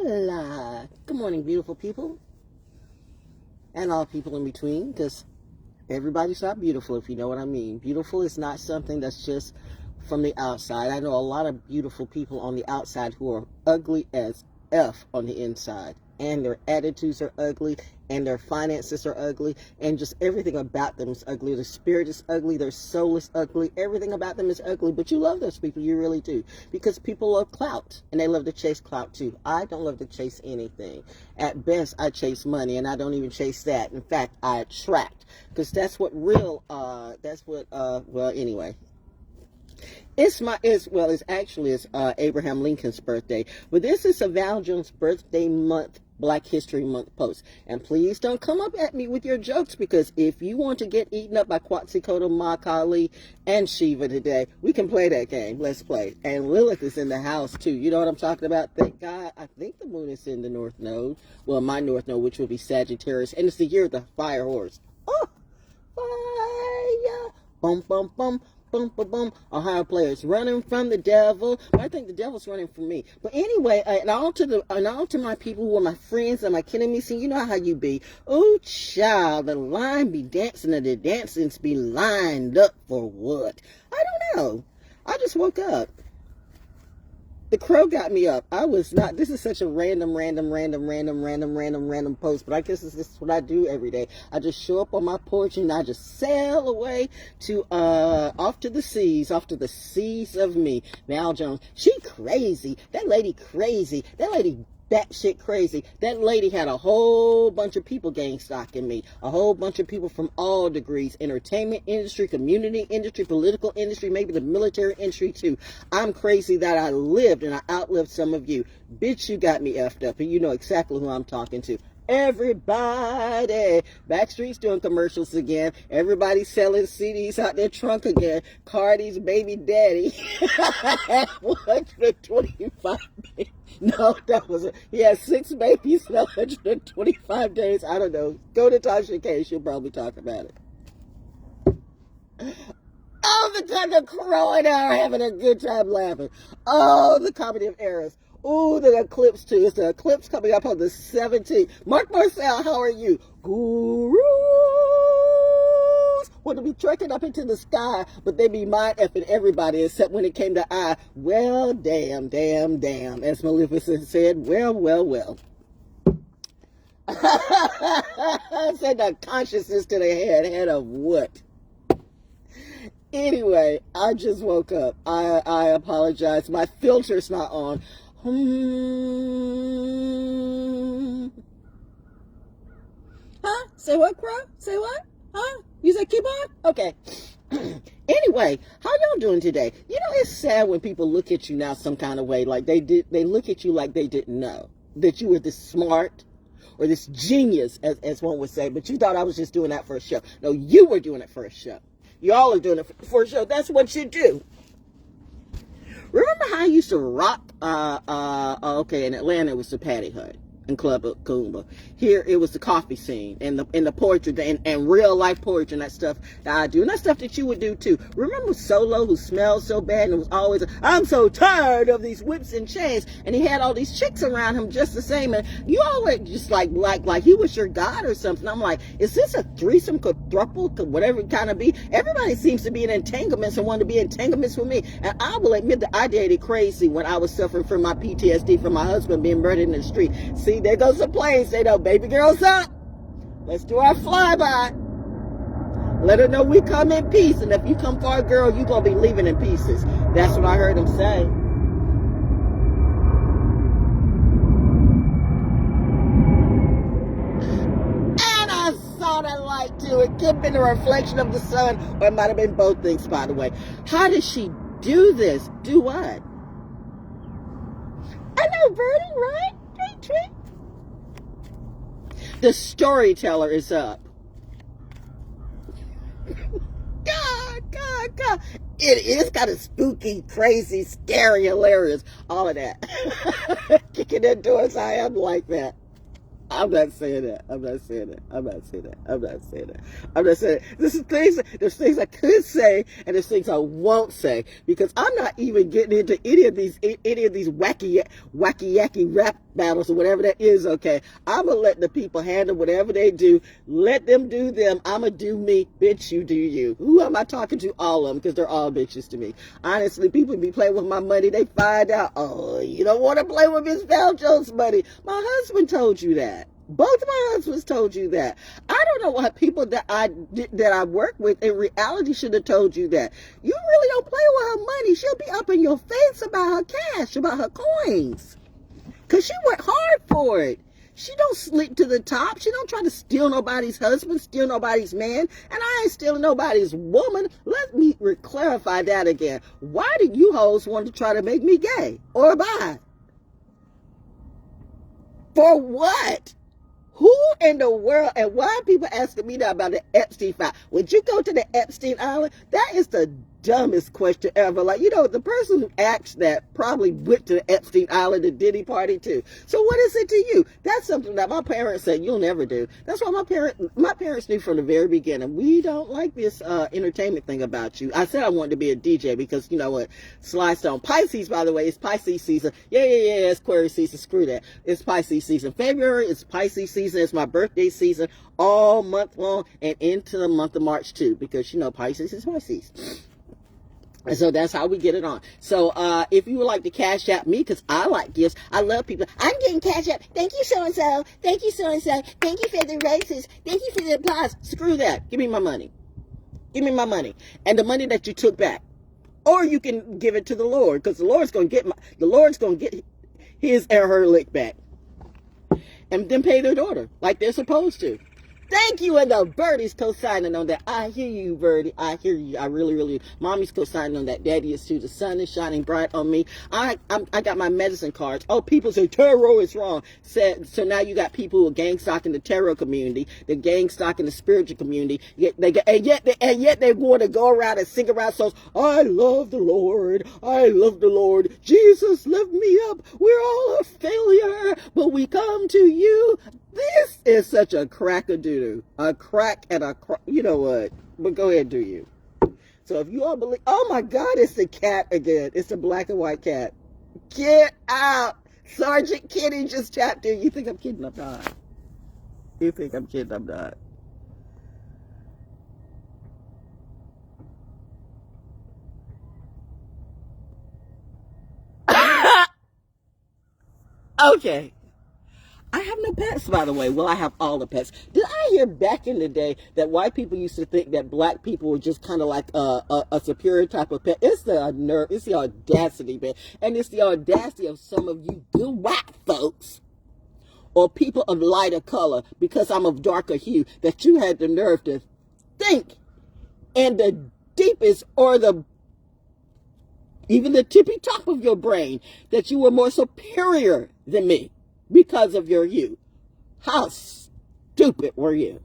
Hola. Good morning, beautiful people. And all people in between, because everybody's not beautiful, if you know what I mean. Beautiful is not something that's just from the outside. I know a lot of beautiful people on the outside who are ugly as F on the inside. And their attitudes are ugly, and their finances are ugly, and just everything about them is ugly. Their spirit is ugly, their soul is ugly, everything about them is ugly. But you love those people, you really do. Because people love clout, and they love to chase clout too. I don't love to chase anything. At best, I chase money, and I don't even chase that. In fact, I attract. Because that's what well, anyway. It's Abraham Lincoln's birthday, but this is a ValJones birthday month, Black History Month post. And please don't come up at me with your jokes, because if you want to get eaten up by Quetzalcoatl, Ma Kali, and Shiva today, we can play that game. Let's play. And Lilith is in the house too. You know what I'm talking about? Thank God. I think the moon is in the north node. Well, my north node, which would be Sagittarius, and it's the year of the fire horse. Oh, fire! Bum bum bum. Boom, boom, boom. Ohio players running from the devil. I think the devil's running from me. But anyway, and all to my people who are my friends and my enemies, and you know how you be. Oh, child, the line be dancing and the dancings be lined up for what? I don't know. I just woke up. The crow got me up. This is such a random post, but I guess this is what I do every day. I just show up on my porch and I just sail away to, off to the seas of me. Val Jones, she crazy. That lady crazy. That lady batshit crazy. That lady had a whole bunch of people gang stalking me. A whole bunch of people from all degrees. Entertainment industry, community industry, political industry, maybe the military industry too. I'm crazy that I lived and I outlived some of you. Bitch, you got me effed up, and you know exactly who I'm talking to. Everybody. Backstreet's doing commercials again. Everybody's selling CDs out their trunk again. Cardi's baby daddy. 125 days. No, that wasn't. He has 6 babies in 125 days. I don't know. Go to Tasha K. She'll probably talk about it. Oh, the time of crowing out, having a good time laughing. Oh, the comedy of errors. Oh, the eclipse too. It's the eclipse coming up on the 17th. Mark Marcel, how are you? Gurus want to be trekking up into the sky, but they be mind effing everybody except when it came to I. Well, damn. As Maleficent said, well. I said the consciousness to the head of what? Anyway, I just woke up. I apologize. My filter's not on. Huh? Say what, Crow? Say what? Huh? You said keep on? Okay. Anyway, how y'all doing today? You know, it's sad when people look at you now some kind of way, like they look at you like they didn't know that you were this smart or this genius, as one would say, but you thought I was just doing that for a show. No, you were doing it for a show. Y'all are doing it for a show. That's what you do. Remember how I used to rock, in Atlanta it was the Patty Hut and Club Kumba. Here it was the coffee scene and the poetry and real life poetry and that stuff that I do. And that stuff that you would do too. Remember Solo, who smelled so bad and it was always, I'm so tired of these whips and chains. And he had all these chicks around him just the same. And you all were just like he was your god or something. I'm like, is this a threesome, quadruple, whatever it kind of be? Everybody seems to be in entanglements and want to be in entanglements with me. And I will admit that I dated crazy when I was suffering from my PTSD from my husband being murdered in the street. See, there goes the plane. Say, no, baby girl's up. Let's do our flyby. Let her know we come in peace. And if you come for a girl, you're going to be leaving in pieces. That's what I heard him say. And I saw that light too. It could have been a reflection of the sun, or it might have been both things, by the way. How did she do this? Do what? I know, Birdie, right? Tweet. The storyteller is up. God. It is kind of spooky, crazy, scary, hilarious, all of that. Kicking in doors, I am like that. I'm not saying that. There's things I could say, and there's things I won't say, because I'm not even getting into any of these wacky yacky rap battles or whatever that is, okay? I'm going to let the people handle whatever they do. Let them do them. I'm going to do me. Bitch, you do you. Who am I talking to? All of them, because they're all bitches to me. Honestly, people be playing with my money. They find out, oh, you don't want to play with Miss ValJones' money. My husband told you that. Both of my husbands told you that. I don't know what people that I work with in reality should have told you that. You really don't play with her money. She'll be up in your face about her cash, about her coins. Because she worked hard for it. She don't sleep to the top. She don't try to steal nobody's husband, steal nobody's man. And I ain't stealing nobody's woman. Let me clarify that again. Why do you hoes want to try to make me gay or bi? For what? Who in the world, and why are people asking me now about the Epstein file? Would you go to the Epstein Island? That is the dumbest question ever. Like, you know, the person who asked that probably went to the Epstein Island and Diddy party too. So what is it to you? That's something that my parents said you'll never do. That's why my parents knew from the very beginning, we don't like this entertainment thing about you. I said I wanted to be a DJ because, you know what, Sly Stone. Pisces, by the way, it's Pisces season. Yeah, it's Aquarius season. Screw that. It's Pisces season. February is Pisces season. It's my birthday season all month long and into the month of March too, because, you know, Pisces is Pisces. And so that's how we get it on. So if you would like to cash out me, because I like gifts, I love people. I'm getting cash out. Thank you, so-and-so. Thank you, so-and-so. Thank you for the roses. Thank you for the applause. Screw that. Give me my money. Give me my money. And the money that you took back. Or you can give it to the Lord, because the Lord's going to get his or her lick back. And then pay their daughter like they're supposed to. Thank you, and the birdie's co-signing on that. I hear you, birdie. I hear you. I really, really. Mommy's co-signing on that. Daddy is too. The sun is shining bright on me. I got my medicine cards. Oh, people say tarot is wrong. So now you got people who are gang stalking the tarot community, the gang stalking the spiritual community. And yet they want to go around and sing around songs. I love the Lord. I love the Lord. Jesus, lift me up. We're all a failure, but we come to you. This is such a crack-a-doo-doo. A crack and a crack. You know what? But go ahead and do you. So if you all believe... Oh, my God, it's the cat again. It's the black and white cat. Get out. Sergeant Kitty just tapped in. You think I'm kidding? I'm not. You think I'm kidding? I'm not. Okay. I have no pets, by the way. Well, I have all the pets. Did I hear back in the day that white people used to think that black people were just kind of like a superior type of pet? It's the nerve. It's the audacity, man. And it's the audacity of some of you good white folks or people of lighter color, because I'm of darker hue, that you had the nerve to think in the deepest or even the tippy top of your brain that you were more superior than me. Because of your hue. How stupid were you?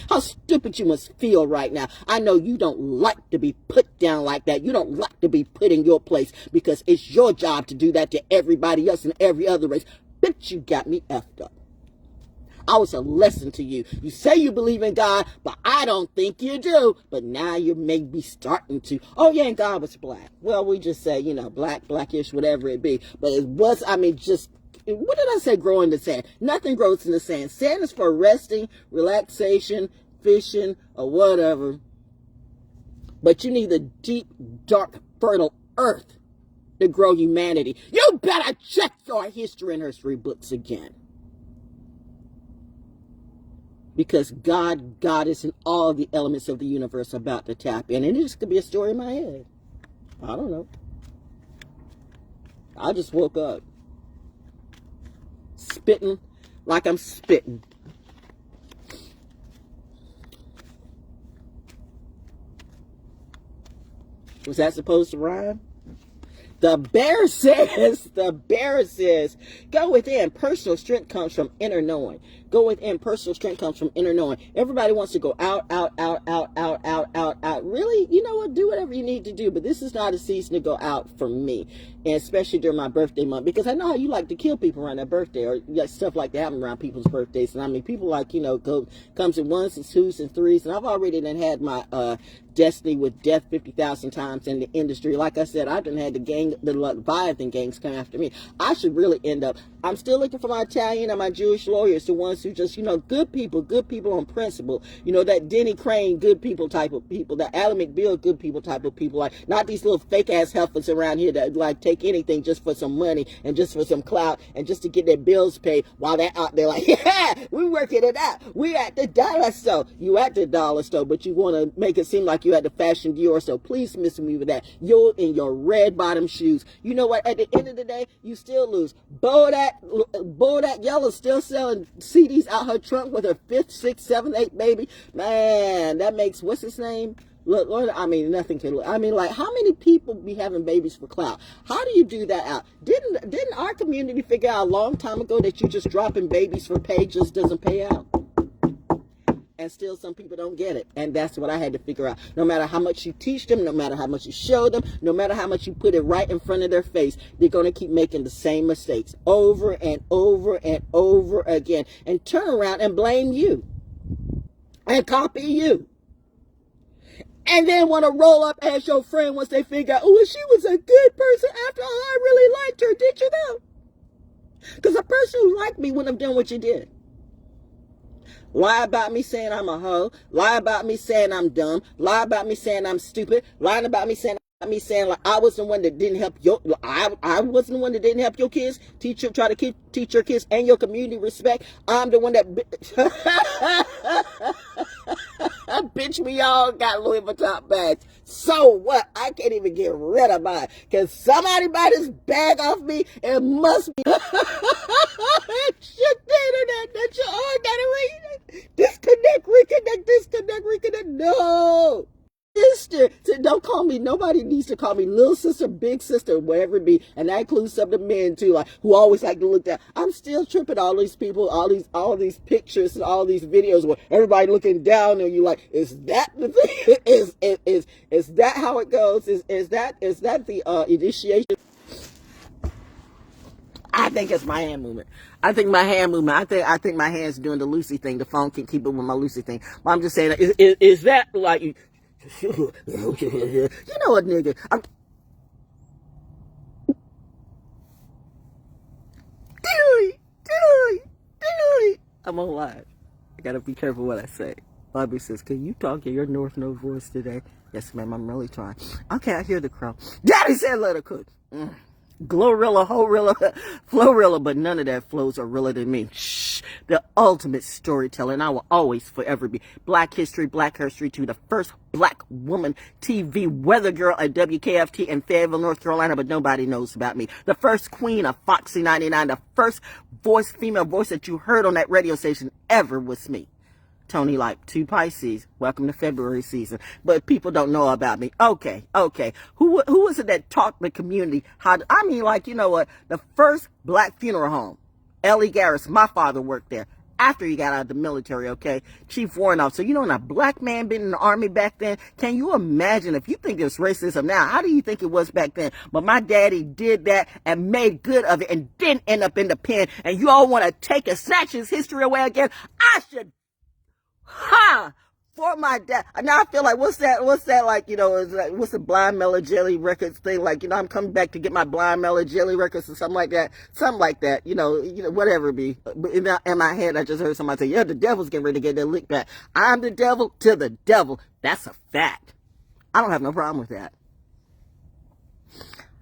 How stupid you must feel right now. I know you don't like to be put down like that. You don't like to be put in your place, because it's your job to do that to everybody else in every other race. Bitch, you got me effed up. I was a lesson to you. You say you believe in God, but I don't think you do. But now you may be starting to. Oh, yeah, and God was black. Well, we just say, you know, black, blackish, whatever it be. But it was, just... What did I say grow in the sand? Nothing grows in the sand. Sand is for resting, relaxation, fishing, or whatever. But you need the deep, dark, fertile earth to grow humanity. You better check your history and history books again. Because God, Goddess, and all the elements of the universe are about to tap in. And it just could be a story in my head. I don't know. I just woke up. Spitting like I'm spitting. Was that supposed to rhyme? The bear says, go within. Personal strength comes from inner knowing. Go within. Personal strength comes from inner knowing. Everybody wants to go out. Really? You know what? Do whatever you need to do. But this is not a season to go out for me. and especially during my birthday month, because I know how you like to kill people around their birthday, or stuff like that happen around people's birthdays. And I mean, people like, comes in ones and twos and threes, and I've already done had my destiny with death 50,000 times in the industry. Like I said, I've done had the Leviathan gangs come after me. I should really end up, I'm still looking for my Italian and my Jewish lawyers, the ones who just, good people on principle, that Denny Crane good people type of people, that Alan McBeal good people type of people, like not these little fake ass heifers around here that like take anything just for some money and just for some clout and just to get their bills paid, while they're out there like, yeah, we working it out, we at the dollar store. You at the dollar store, but you want to make it seem like you at the Fashion Dior. So please miss me with that. You're in your red bottom shoes. You know what? At the end of the day, you still lose. Bodak Yellow's still selling CDs out her trunk with her 5th, 6th, 7th, 8th baby. Man, that makes, what's his name? Look, Lord, I mean, nothing can. I mean, like, how many people be having babies for clout? How do you do that out? Didn't our community figure out a long time ago that you just dropping babies for pay just doesn't pay out? And still some people don't get it. And that's what I had to figure out. No matter how much you teach them, no matter how much you show them, no matter how much you put it right in front of their face, they're going to keep making the same mistakes over and over and over again, and turn around and blame you and copy you. And then want to roll up as your friend once they figure out, oh, she was a good person after all. I really liked her. Did you know? Because a person who liked me wouldn't have done what you did. Lie about me saying I'm a hoe. Lie about me saying I'm dumb. Lie about me saying I'm stupid. Lying about me saying like I was the one that didn't help I wasn't the one that didn't help your kids try to teach your kids and your community respect. I'm the one that bitch, we all got Louis Vuitton bags. So what? I can't even get rid of mine. Can somebody buy this bag off me? It must be shit the internet that you all gotta read. Disconnect, reconnect. No. Sister, don't call me. Nobody needs to call me little sister, big sister, whatever it be. And that includes some of the men too, like who always like to look down. I'm still tripping all these people, all these pictures and all these videos where everybody looking down on you like, is that the thing? Is that how it goes? Is that the initiation? I think it's my hand movement. I think my hand's doing the Lucy thing. The phone can keep it with my Lucy thing. But I'm just saying, is that like, you know what, nigga? I'm on live. I gotta be careful what I say. Bobby says, can you talk in your North Node voice today? Yes, ma'am, I'm really trying. Okay, I hear the crowd. Daddy said let her cook. Glorilla, Horilla, Florilla, but none of that flows are realer than me. Shh, the ultimate storyteller, and I will always forever be Black history to the first Black woman TV weather girl at WKFT in Fayetteville, North Carolina, but nobody knows about me. The first queen of Foxy 99, the first female voice that you heard on that radio station ever was me. Tony like 2 Pisces. Welcome to February season. But people don't know about me. Okay. Who was it that taught the community how to, you know what? The first Black funeral home. Ellie Garris, my father worked there after he got out of the military, okay? Chief warrant officer. You know, when a Black man been in the army back then, can you imagine if you think it's racism now, how do you think it was back then? But my daddy did that and made good of it and didn't end up in the pen. And you all want to take and snatch his history away again? I should for my dad. Now I feel like, what's that like, what's the Blind Mellow Jelly Records thing? Like, I'm coming back to get my Blind Mellow Jelly Records or something like that, whatever it be. But in my head, I just heard somebody say, yeah, the devil's getting ready to get their lick back. I'm the devil to the devil. That's a fact. I don't have no problem with that.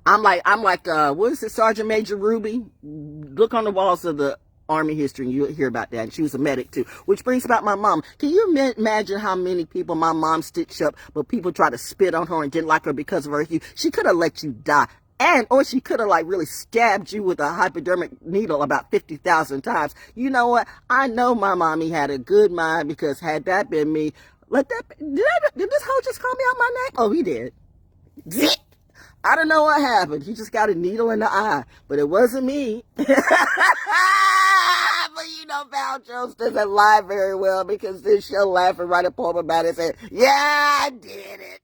I'm like, what is it, Sergeant Major Ruby? Look on the walls of the Army history and you'll hear about that. And she was a medic too. Which brings about my mom. Can you imagine how many people my mom stitched up, but people try to spit on her and didn't like her because of her hue? She could have let you die. Or she could have really stabbed you with a hypodermic needle about 50,000 times. You know what? I know my mommy had a good mind, because had that been me, did this hoe just call me out my name? Oh, he did. I don't know what happened. He just got a needle in the eye, but it wasn't me. But ValJones doesn't lie very well, because then she'll laugh and write a poem about it and say, yeah, I did it.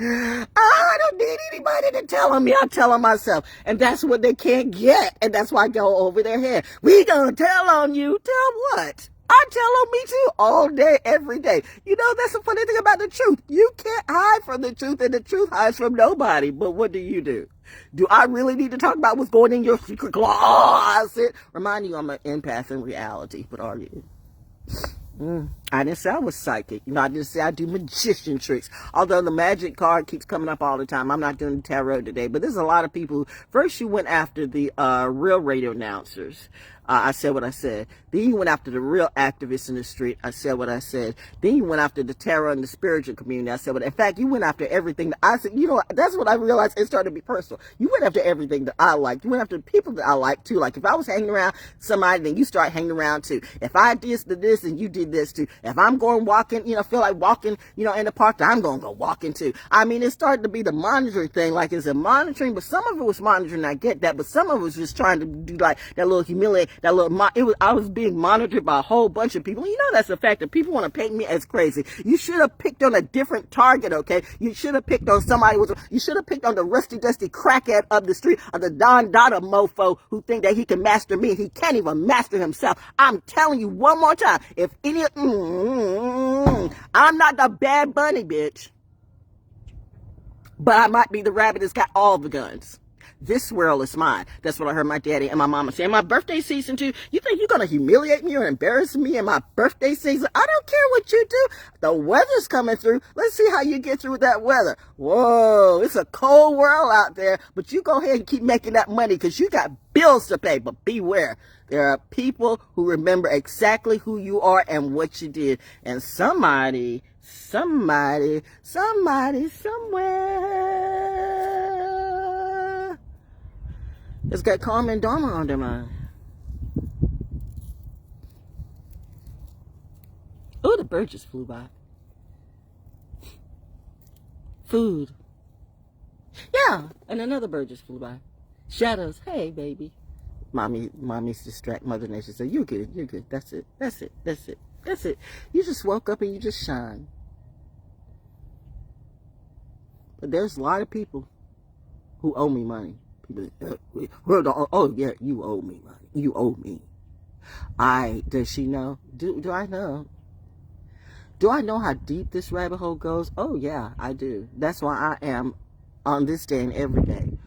I don't need anybody to tell me. I tell them myself. And that's what they can't get. And that's why I go over their head. We gonna tell on you. Tell what? I tell on me too all day, every day. You know, that's the funny thing about the truth. You can't hide from the truth, and the truth hides from nobody. But what do? Do I really need to talk about what's going in your secret closet? Remind you I'm an empath in reality. But are you? I didn't say I was psychic. You know, I didn't say I do magician tricks. Although the magic card keeps coming up all the time. I'm not doing the tarot today. But there's a lot of people. First, you went after the real radio announcers. I said what I said. Then you went after the real activists in the street. I said what I said. Then you went after the tarot and the spiritual community. I said what. In fact, you went after everything that I said. You know, that's what I realized. It started to be personal. You went after everything that I liked. You went after the people that I liked too. Like if I was hanging around somebody, then you start hanging around too. If I did this and you did this too. If I'm going walking, you know, feel like walking, you know, in the park, then I'm going to go walking too. I mean, it started to be the monitoring thing. Like it's a monitoring, but some of it was monitoring. I get that, but some of it was just trying to do like that little humiliate. That little, I was being monitored by a whole bunch of people. You know, that's the fact that people want to paint me as crazy. You should have picked on a different target, okay? You should have picked on somebody you should have picked on the rusty, dusty crackhead of the street, or the Don Dada mofo who think that he can master me. He can't even master himself. I'm telling you one more time. If any, I'm not the Bad Bunny, bitch. But I might be the rabbit that's got all the guns. This world is mine. That's what I heard my daddy and my mama say. In my birthday season too, you think you're going to humiliate me or embarrass me in my birthday season? I don't care what you do. The weather's coming through. Let's see how you get through that weather. Whoa, it's a cold world out there, but you go ahead and keep making that money because you got bills to pay. But beware. There are people who remember exactly who you are and what you did. And somebody, somewhere has got Carmen Dharma on their mind. Oh, the bird just flew by. Food. Yeah, and another bird just flew by. Shadows. Hey, baby. Mommy's distract. Mother Nature said, you're good, you're good. That's it. You just woke up and you just shine. But there's a lot of people who owe me money. Oh yeah, you owe me money. You owe me. Does she know? Do I know? Do I know how deep this rabbit hole goes? Oh yeah, I do. That's why I am on this day and every day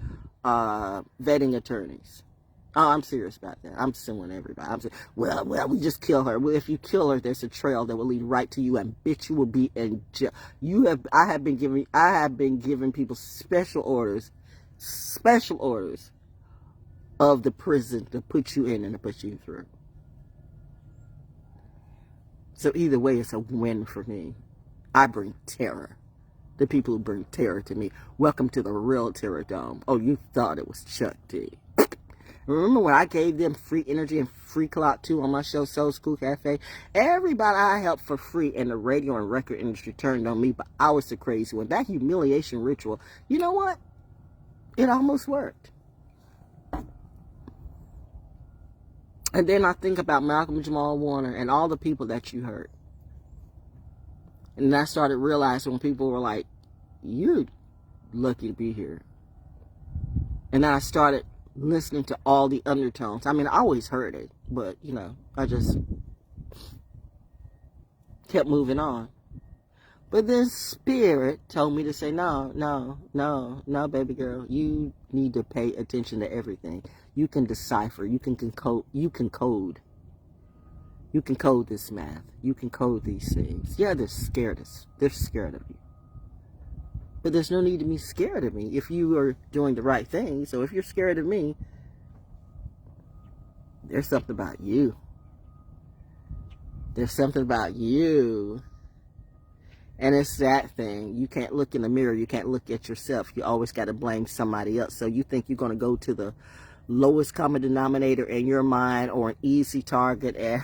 vetting attorneys. Oh, I'm serious about that. I'm suing everybody. I'm saying, well, we just kill her. Well, if you kill her, there's a trail that will lead right to you, and bitch, you will be in jail. I have been giving people special orders of the prison to put you in and to put you through. So either way, it's a win for me. I bring terror. The people who bring terror to me. Welcome to the real Terror Dome. Oh, you thought it was Chuck D. Remember when I gave them free energy and free clout too on my show, Soul School Cafe? Everybody I helped for free in the radio and record industry turned on me, but I was the crazy one. That humiliation ritual, you know what? It almost worked. And then I think about Malcolm Jamal Warner and all the people that you hurt. And I started realizing when people were like, you're lucky to be here. And then I started listening to all the undertones. I mean, I always heard it, but, you know, I just kept moving on. But then Spirit told me to say, no, baby girl. You need to pay attention to everything. You can decipher. You can code. You can code this math. You can code these things. Yeah, they're scared of you. But there's no need to be scared of me if you are doing the right thing. So if you're scared of me, there's something about you. There's something about you. And it's that thing. You can't look in the mirror. You can't look at yourself. You always got to blame somebody else. So you think you're going to go to the lowest common denominator in your mind or an easy target. And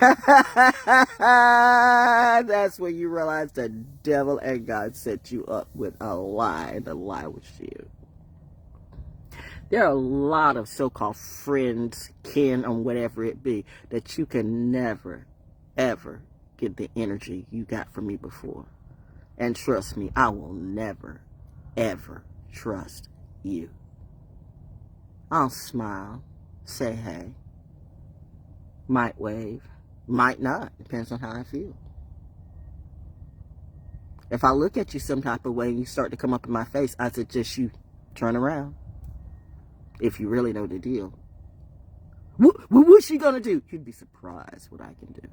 that's when you realize the devil and God set you up with a lie. The lie was you. There are a lot of so-called friends, kin, or whatever it be, that you can never, ever get the energy you got from me before. And trust me, I will never, ever trust you. I'll smile, say hey, might wave, might not, depends on how I feel. If I look at you some type of way and you start to come up in my face, I suggest you turn around. If you really know the deal. What's she gonna do? You'd be surprised what I can do.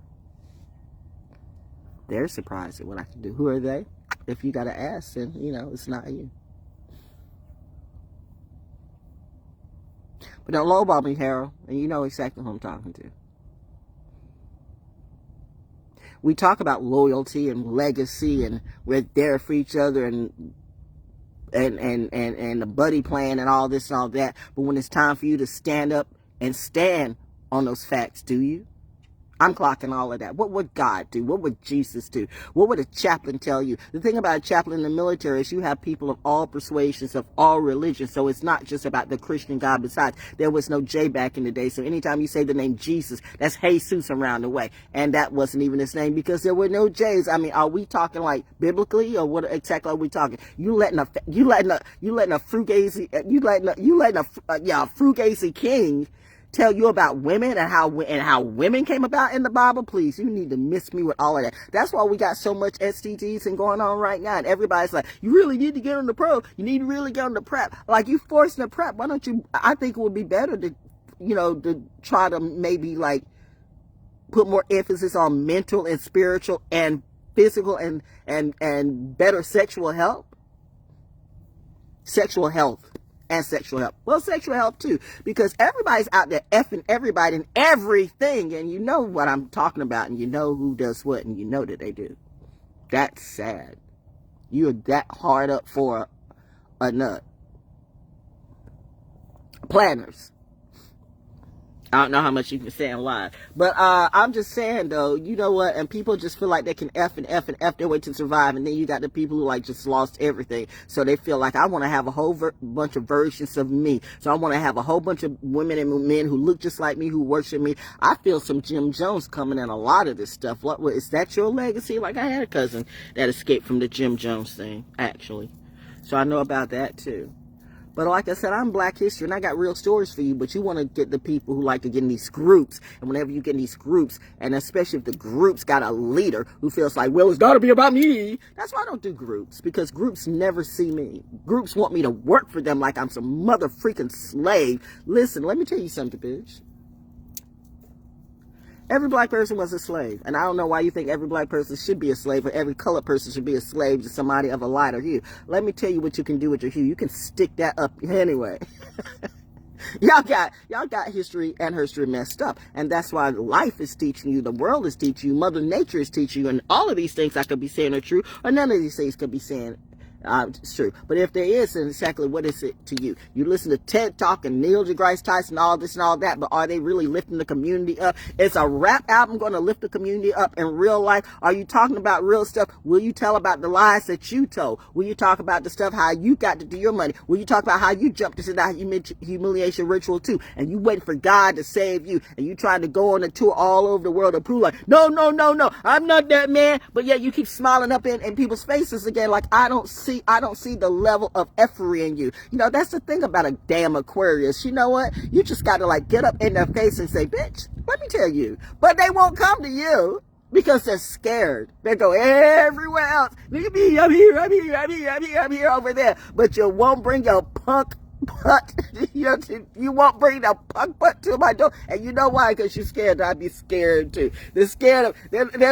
They're surprised at what I can do. Who are they? If you gotta ask, then, it's not you. But don't lowball me, Harold, and you know exactly who I'm talking to. We talk about loyalty and legacy, and we're there for each other, and the buddy plan and all this and all that. But when it's time for you to stand up and stand on those facts, do you? I'm clocking all of that. What would God do? What would Jesus do? What would a chaplain tell you? The thing about a chaplain in the military is you have people of all persuasions, of all religions. So it's not just about the Christian God. Besides, there was no J back in the day. So anytime you say the name Jesus, that's Jesus around the way. And that wasn't even his name because there were no J's. I mean, are we talking like biblically, or what exactly are we talking? You letting a frugazi king tell you about women and how women came about in the Bible? Please, you need to miss me with all of that. That's why we got so much STDs and going on right now. And everybody's like, you really need to get on the pro. You need to really get on the prep. Like, you forcing the prep. Why don't you? I think it would be better to, to try to maybe like put more emphasis on mental and spiritual and physical and better sexual health. Sexual health. And sexual health. Well, sexual health too, because everybody's out there effing everybody and everything, and you know what I'm talking about, and you know who does what, and you know that they do. That's sad. You're that hard up for a nut. Planners. I don't know how much you can say in live, but I'm just saying though, you know what? And people just feel like they can F their way to survive, and then you got the people who like just lost everything, so they feel like I want to have a whole bunch of versions of me. So I want to have a whole bunch of women and men who look just like me, who worship me. I feel some Jim Jones coming in a lot of this stuff. What is that your legacy? Like, I had a cousin that escaped from the Jim Jones thing, actually, so I know about that too. But like I said, I'm Black History, and I got real stories for you, but you want to get the people who like to get in these groups. And whenever you get in these groups, and especially if the group's got a leader who feels like, well, it's got to be about me. That's why I don't do groups, because groups never see me. Groups want me to work for them like I'm some mother freaking slave. Listen, let me tell you something, bitch. Every black person was a slave. And I don't know why you think every black person should be a slave, or every colored person should be a slave to somebody of a lighter hue. Let me tell you what you can do with your hue. You can stick that up anyway. Y'all got history and history messed up. And that's why life is teaching you, the world is teaching you, Mother Nature is teaching you, and all of these things I could be saying are true, or none of these things could be saying it's true. But if there is, then exactly what is it to you? You listen to TED Talk and Neil deGrasse Tyson, all this and all that, but are they really lifting the community up? Is a rap album going to lift the community up in real life? Are you talking about real stuff? Will you tell about the lies that you told? Will you talk about the stuff, how you got to do your money? Will you talk about how you jumped into that humiliation ritual too, and you waiting for God to save you, and you trying to go on a tour all over the world to prove like, no, I'm not that man, but yet you keep smiling up in people's faces again like, I don't see the level of effery in you. You know, that's the thing about a damn Aquarius. You know what? You just got to like get up in their face and say, bitch, let me tell you. But they won't come to you because they're scared. They go everywhere else. Look at me. I'm here over there. But you won't bring your punk butt. You won't bring the punk butt to my door. And you know why? Because you're scared. I'd be scared too. They're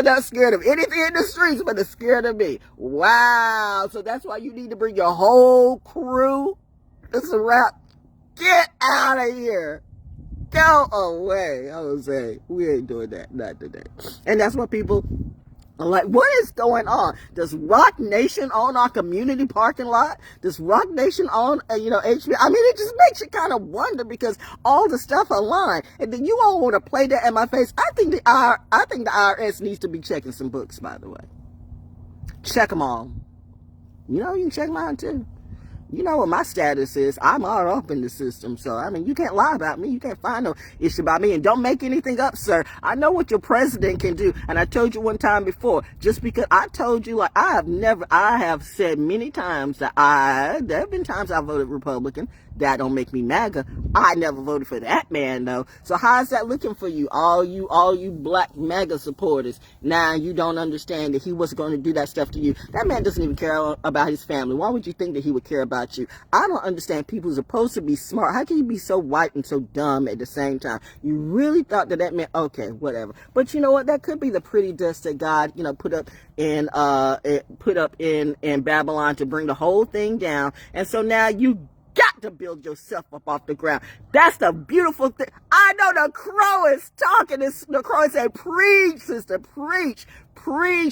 not scared of anything in the streets, but they're scared of me. Wow. So that's why you need to bring your whole crew. It's a wrap. Get out of here. Go away. Jose. We ain't doing that. Not today. And that's what people are like, what is going on? Does Rock Nation own our community parking lot? Does Rock Nation own, HBO? I mean, it just makes you kind of wonder, because all the stuff online, and then you all want to play that in my face. I think the IRS needs to be checking some books, by the way. Check them all. You can check mine too. You know what my status is. I'm all up in the system. So, I mean, you can't lie about me. You can't find no issue about me. And don't make anything up, sir. I know what your president can do. And I told you one time before, just because I told you, like, I have said many times that there have been times I voted Republican. That don't make me MAGA. I never voted for that man, though. So how's that looking for you? All you black MAGA supporters. Now you don't understand that he wasn't going to do that stuff to you. That man doesn't even care about his family. Why would you think that he would care about you? I don't understand. People are supposed to be smart. How can you be so white and so dumb at the same time? You really thought that man, okay, whatever. But you know what? That could be the pretty dust that God, put up in Babylon to bring the whole thing down. And so now you got to build yourself up off the ground. That's the beautiful thing. I know the crow is talking. The crow is saying, preach, sister, preach,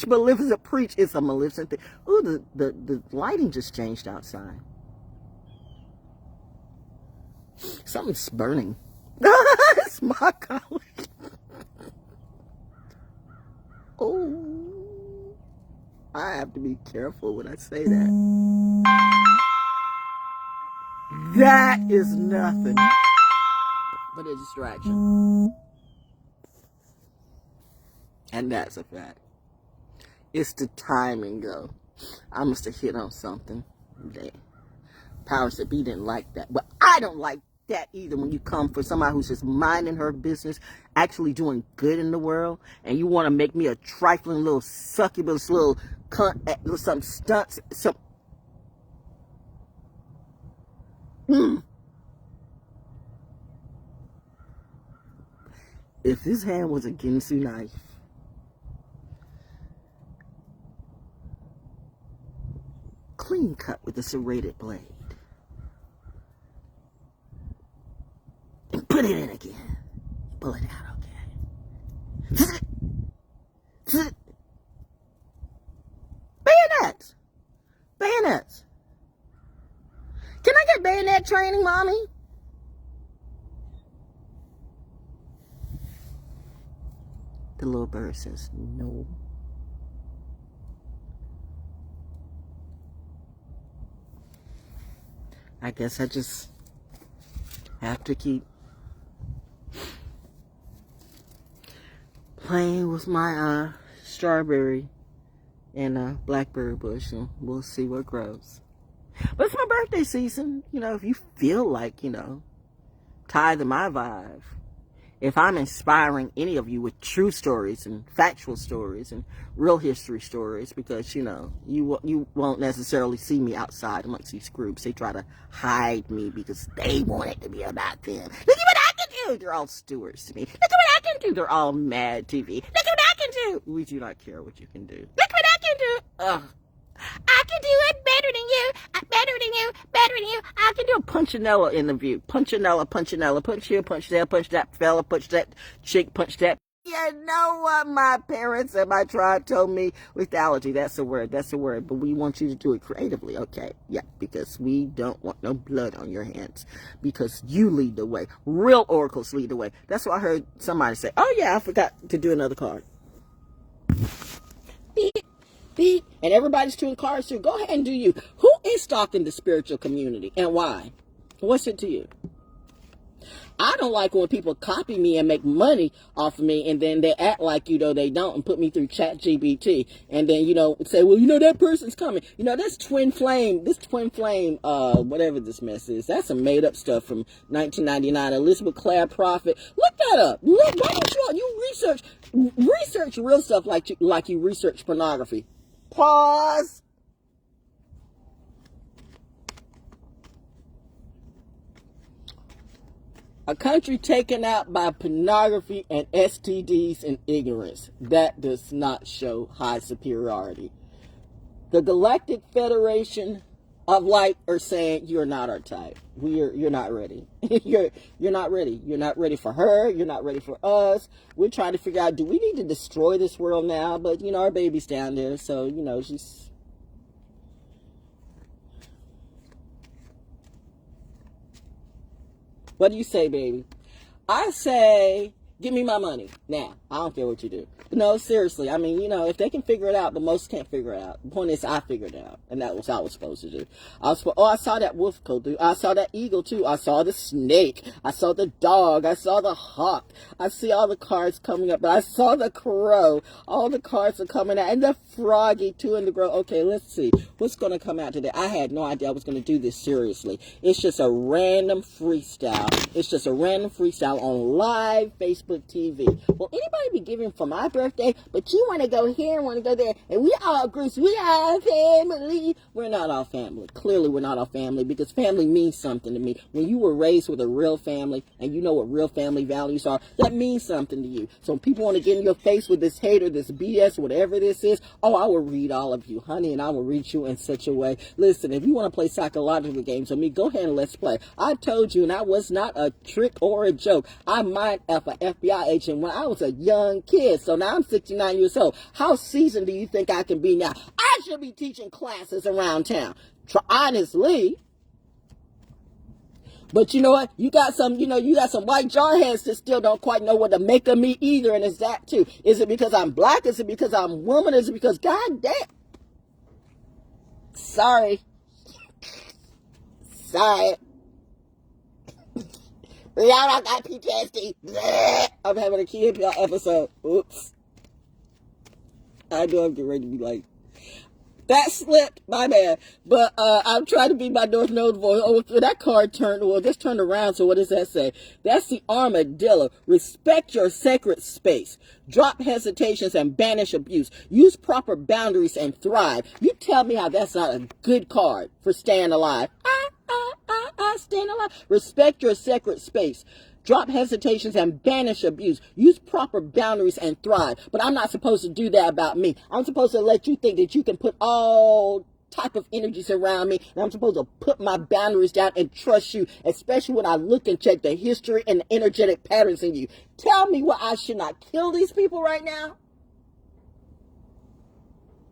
Maleficent, preach. It's a Maleficent thing. Ooh, the lighting just changed outside. Something's burning. It's my collar. Oh, I have to be careful when I say that. That is nothing but a distraction. And that's a fact. It's the timing, though. I must have hit on something. The powers that be didn't like that. But I don't like that either when you come for somebody who's just minding her business, actually doing good in the world, and you want to make me a trifling little succubus, little cunt, some stunts, some... If his hand was a Ginsu knife, clean cut with a serrated blade, and put it in again, pull it out, okay? Bayonets. Can I get bayonet training, mommy? The little bird says no. I guess I just have to keep playing with my strawberry and blackberry bush, and we'll see what grows. But it's my birthday season. If you feel like, tie to my vibe, if I'm inspiring any of you with true stories and factual stories and real history stories, because, you won't necessarily see me outside amongst these groups. They try to hide me because they want it to be about them. Look at what I can do. They're all stewards to me. Look at what I can do. They're all mad TV. Look at what I can do. We do not care what you can do. Look what I can do. Ugh. I can do it better than you. Better than you. I can do a Punchinella in the view. Punchinella. Punch here, punch there, punch that fella, punch that chick, punch that. You know what my parents and my tribe told me? Lethality, that's a word. But we want you to do it creatively, okay? Yeah, because we don't want no blood on your hands. Because you lead the way. Real oracles lead the way. That's what I heard somebody say. Oh yeah, I forgot to do another card. Beep. And everybody's doing cards too. Go ahead and do you. Who is stalking the spiritual community and why? What's it to you? I don't like when people copy me and make money off of me, and then they act like, they don't, and put me through ChatGPT, and then, say, well, that person's coming. That's twin flame, whatever this mess is. That's some made up stuff from 1999. Elizabeth Clare Prophet. Look that up. Look, why don't you research real stuff like you research pornography. Pause. A country taken out by pornography and STDs and ignorance. That does not show high superiority. The Galactic Federation of Light are saying you're not our type. You're not ready. you're not ready. You're not ready for her. You're not ready for us. We're trying to figure out, do we need to destroy this world now? But our baby's down there, so she's... What do you say, baby? I say, give me my money now. I don't care what you do. No, seriously. I mean, you know, if they can figure it out, but most can't figure it out. The point is, I figured it out, and that was what I was supposed to do. I saw that wolf coat, dude. I saw that eagle too. I saw the snake. I saw the dog. I saw the hawk. I see all the cards coming up, but I saw the crow. All the cards are coming out, and the froggy too in the grove. Okay, let's see what's going to come out today. I had no idea I was going to do this seriously. It's just a random freestyle. It's just a random freestyle on live Facebook TV. Will anybody be giving for my birthday? But you want to go here and want to go there, and we all groups. We are family. We're not all family. Clearly, we're not all family, because family means something to me. When you were raised with a real family, and you know what real family values are, that means something to you. So when people want to get in your face with this hate or this BS, whatever this is, oh, I will read all of you, honey, and I will read you in such a way. Listen, if you want to play psychological games with me, go ahead and let's play. I told you, and that was not a trick or a joke. I might have an FBI agent when I was a young kid. So now I'm 69 years old. How seasoned do you think I can be now? I should be teaching classes around town. Honestly. But you know what? You got some white jarheads that still don't quite know what to make of me either, and it's that too. Is it because I'm black? Is it because I'm woman? Is it because, God damn. Sorry. Y'all, I got PTSD. I'm having a kid episode. Oops. I know I'm getting ready to be like, that slipped, my bad. But I'm trying to be my northnode voice. Oh, that card turned, well, just turned around, so what does that say? That's the armadillo. Respect your sacred space. Drop hesitations and banish abuse. Use proper boundaries and thrive. You tell me how that's not a good card for staying alive. Staying alive. Respect your sacred space. Drop hesitations and banish abuse. Use proper boundaries and thrive. But I'm not supposed to do that about me. I'm supposed to let you think that you can put all type of energies around me, and I'm supposed to put my boundaries down and trust you, especially when I look and check the history and the energetic patterns in you. Tell me why I should not kill these people right now.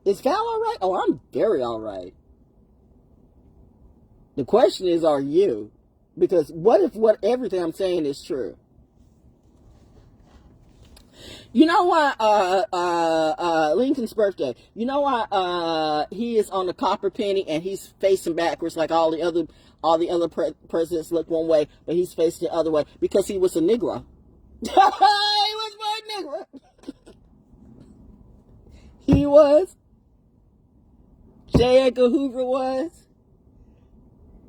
Is Val all right? Oh, I'm very all right. The question is, are you? Because what if everything I'm saying is true? You know why, Lincoln's birthday, you know why, he is on the copper penny and he's facing backwards like all the other presidents look one way, but he's facing the other way? Because he was a Negro. He was born Negro. He was. J. Edgar Hoover was.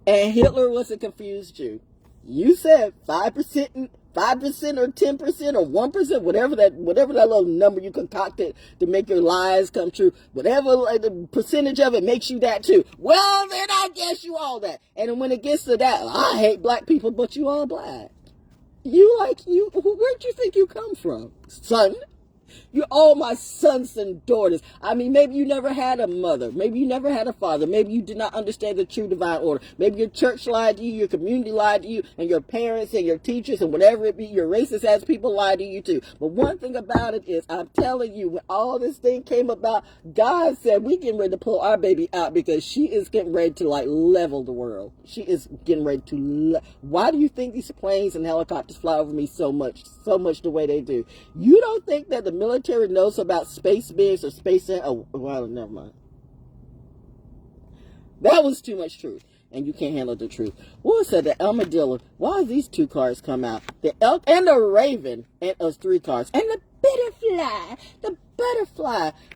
And Hitler was a confused Jew. You said 5% or 10% or 1%, whatever that little number you concocted to make your lies come true, whatever the percentage of it makes you that too. Well, then I guess you all that. And when it gets to that, I hate black people, but you all black. Where'd you think you come from, son? You're all my sons and daughters. I mean, maybe you never had a mother. Maybe you never had a father. Maybe you did not understand the true divine order. Maybe your church lied to you, your community lied to you, and your parents and your teachers and whatever it be, your racist ass people lied to you too. But one thing about it is, I'm telling you, when all this thing came about, God said, we getting ready to pull our baby out because she is getting ready to like level the world. She is getting ready to Why do you think these planes and helicopters fly over me so much the way they do? You don't think that the military knows about space beings or space... Oh, well, never mind. That was too much truth. And you can't handle the truth. What was that? The armadillo. Why these two cards come out? The elk and the raven. And those three cards. And the butterfly.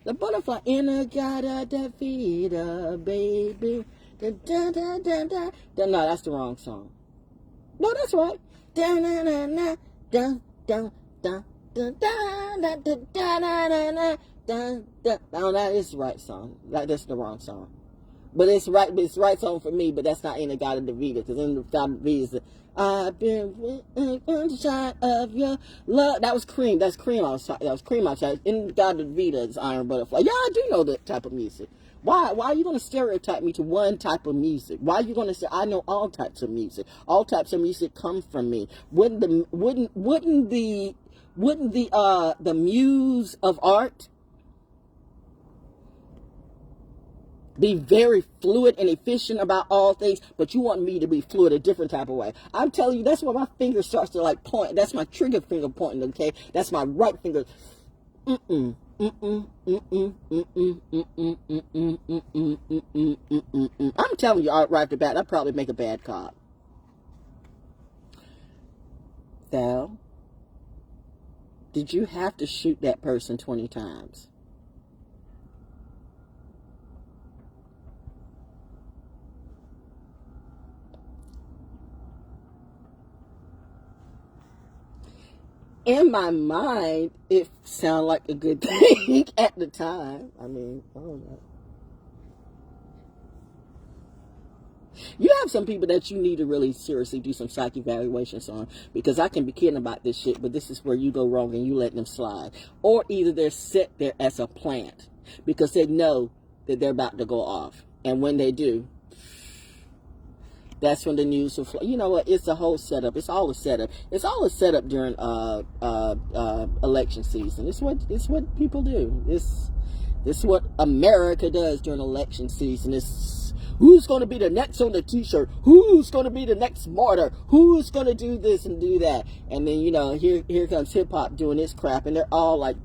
The butterfly. In-a-gata-da-vida, baby. Da-da-da-da-da. No, that's the wrong song. No, that's right. Da-na-na-na. Da-da-da. No, that is the right song. That's the wrong song. But it's right. It's the right song for me. But that's not in the God of the Vita, because in the God of the Vita, I've been one shot of your love. That was Cream. That's Cream. That was Cream. In the God of the Vita is Iron Butterfly. Yeah, I do know that type of music. Why are you going to stereotype me to one type of music? Why are you going to say I know all types of music? All types of music come from me. Wouldn't the muse of art Be very fluid and efficient about all things, but you want me to be fluid a different type of way. I'm telling you, that's where my finger starts to like point. That's my trigger finger pointing, okay? That's my right finger. I'm telling you, right off the bat, I'd probably make a bad cop. Thou, did you have to shoot that person 20 times? In my mind, it sounded like a good thing at the time. I mean, I don't know. You have some people that you need to really seriously do some psych evaluations on, because I can be kidding about this shit, but this is where you go wrong and you let them slide. Or either they're set there as a plant because they know that they're about to go off. And when they do, that's when the news will flow. You know what? It's a whole setup. It's all a setup. It's all a setup during election season. It's what people do. This is what America does during election season. It's who's going to be the next on the t-shirt? Who's going to be the next martyr? Who's going to do this and do that? And then, you know, here comes hip hop doing this crap, and they're all like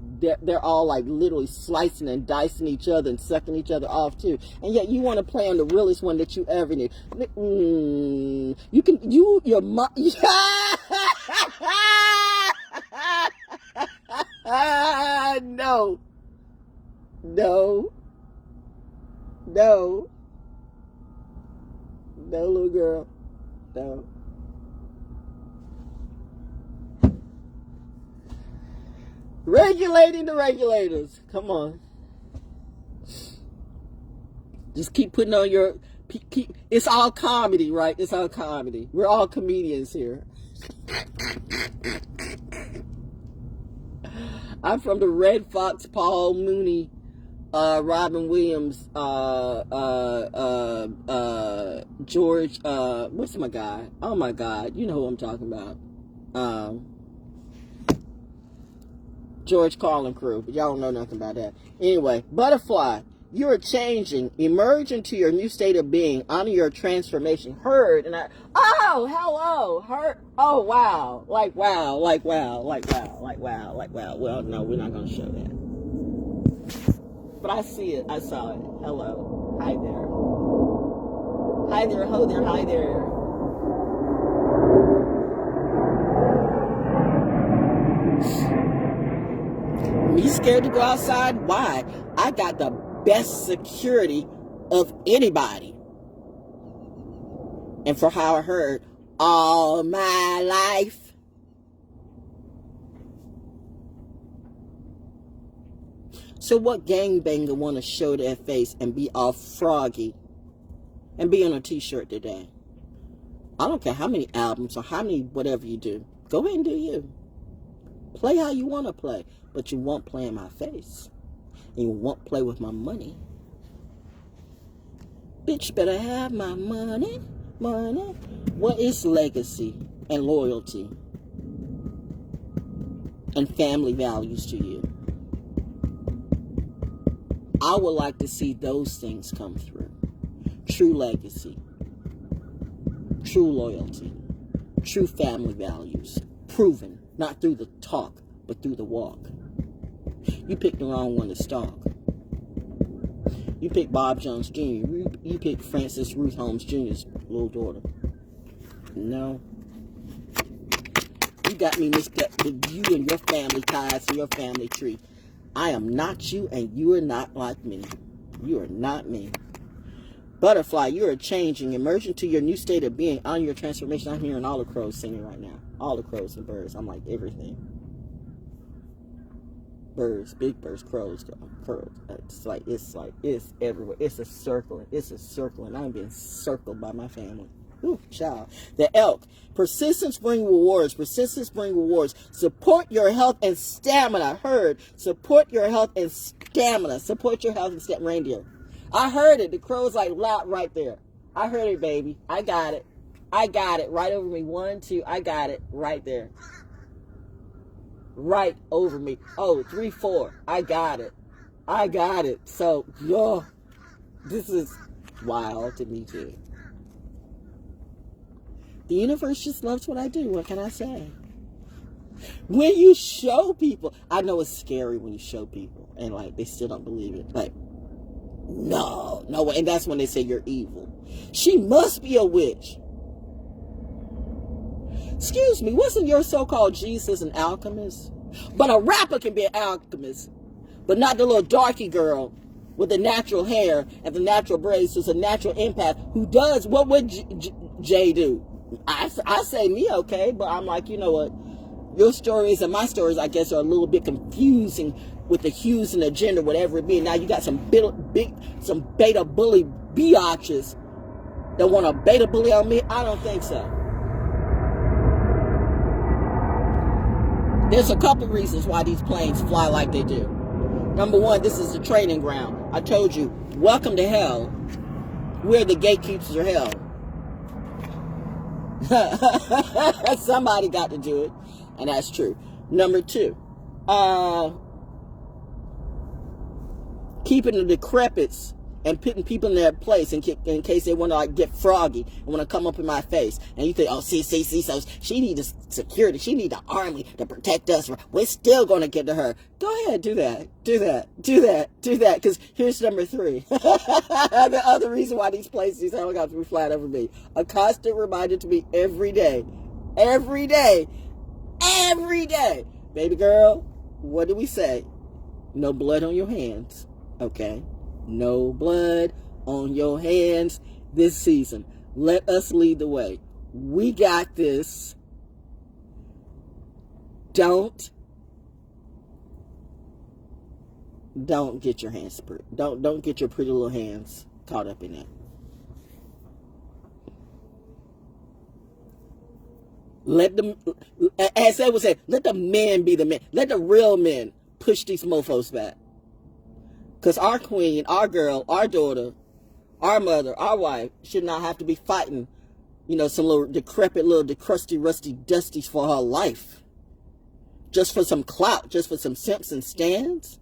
literally slicing and dicing each other and sucking each other off too. And yet you want to play on the realest one that you ever knew. Your mom. No, little girl. No. Regulating the regulators. Come on. Just keep putting on your... it's all comedy, right? It's all comedy. We're all comedians here. I'm from the Red Fox, Paul Mooney, Robin Williams, George, what's my guy? Oh my God, you know who I'm talking about. George Carlin crew, but y'all don't know nothing about that. Anyway, butterfly, you are changing, emerge into your new state of being, honor your transformation. Heard, and oh, hello, heard, oh, wow, like wow, like wow, like wow, like wow, like wow. Well, no, we're not going to show that. But I see it, I saw it. Hello, hi there. Hi there, ho there, hi there. You scared to go outside? Why? I got the best security of anybody. And for how I heard, all my life. So what gangbanger want to show their face and be all froggy and be on a t-shirt today? I don't care how many albums or how many whatever you do. Go ahead and do you. Play how you want to play, but you won't play in my face. And you won't play with my money. Bitch better have my money, money. What is legacy and loyalty and family values to you? I would like to see those things come through. True legacy, true loyalty, true family values, proven. Not through the talk, but through the walk. You picked the wrong one to stalk. You picked Bob Jones Jr. You picked Francis Ruth Holmes Jr.'s little daughter. No. You got me mixed up with you and your family ties and your family tree. I am not you, and you are not like me. You are not me. Butterfly, you are changing, emerging to your new state of being, on your transformation. I'm hearing all the crows singing right now. All the crows and birds. I'm like everything. Birds, big birds, crows, crows. It's everywhere. It's a circling. It's a circling. I'm being circled by my family. Ooh, child. The elk. Persistence bring rewards. Persistence bring rewards. Support your health and stamina. Heard. Support your health and stamina. Support your health and stamina. Reindeer. I heard it. The crow's like loud right there. I heard it, baby. I got it. I got it. Right over me. 1, 2. I got it. Right there. Right over me. Oh, 3, 4. I got it. I got it. So, This is wild to me too. The universe just loves what I do. What can I say? When you show people, I know it's scary when you show people and like they still don't believe it. Like, no way. And that's when they say you're evil. She must be a witch. Excuse me, wasn't your so-called Jesus an alchemist? But a rapper can be an alchemist, but not the little darky girl with the natural hair and the natural braids who's a natural empath who does, what would Jay do? I say me, okay, but I'm like, you know what? Your stories and my stories, I guess, are a little bit confusing with the hues and the gender, whatever it be. Now you got some beta bully biatches that want to beta bully on me. I don't think so. There's a couple reasons why these planes fly like they do. Number one, this is the training ground. I told you, welcome to hell. We're the gatekeepers of hell. Somebody got to do it, and that's true. Number two, keeping the decrepits and putting people in their place in case they want to like get froggy and want to come up in my face. And you think, oh, see, so she needs security, she needs the army to protect us. We're still going to get to her. Go ahead, do that. Because here's number three. The other reason why these helicopters be flying over me. A constant reminder to me every day. Baby girl, what do we say? No blood on your hands. Okay? No blood on your hands this season. Let us lead the way. We got this. Don't get your hands don't get your pretty little hands caught up in that. Let them, as they would say, let the men be the men. Let the real men push these mofos back. Because our queen, our girl, our daughter, our mother, our wife should not have to be fighting, some little decrepit, crusty, rusty dusties for her life. Just for some clout, just for some simps and stands.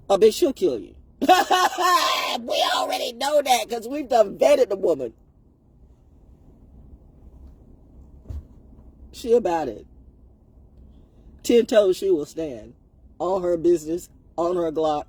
I bet she'll kill you. We already know that because we've done vetted the woman. She about it. 10 toes she will stand. On her business, on her Glock,